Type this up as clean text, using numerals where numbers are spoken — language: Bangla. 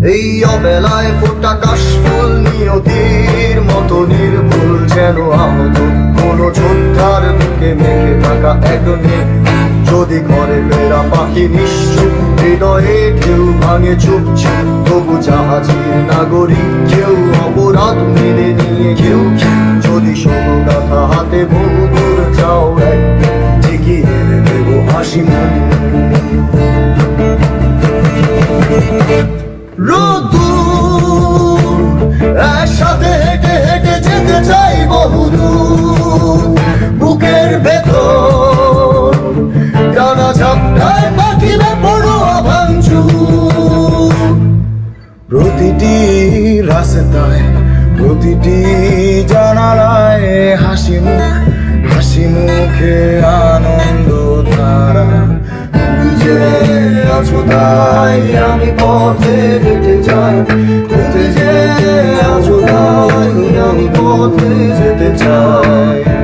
এই অবেলায় ফোটা কাশফুল নিয়তির মতো নির্ভুল, যেন আহত কোনো যোদ্ধার বুকে মেখে থাকা এক মেঘ। যদি ঘরে ফেরা পাখি নিশ্চুপ, হৃদয়ে ঢেউ ভাঙে চুপচাপ, তবু জাহাজের নাগরিক কেউ, অপরাধ মেনে নিয়ে কেউ। যদি শোনো গাথা হাতে বহু দূর যাও, একদিন ঠিকই এনে দেবো হাসি মুখ। রোদ্দুর একসাথে হেঁটে হেঁটে যেতে চাই বহুদূর, বুকের ভেতর ডানা ঝাপটায় পাখিরা বড় ভাঙচুর। প্রতিটি রাস্তায়, প্রতিটি জানালায় হাসি মুখ, হাসি মুখে আনন্দ ধারা। তুমি যে আছো তাই আমি পথে হেঁটে যাই, তুমি যে আছো তাই আমি পথে যেতে চাই।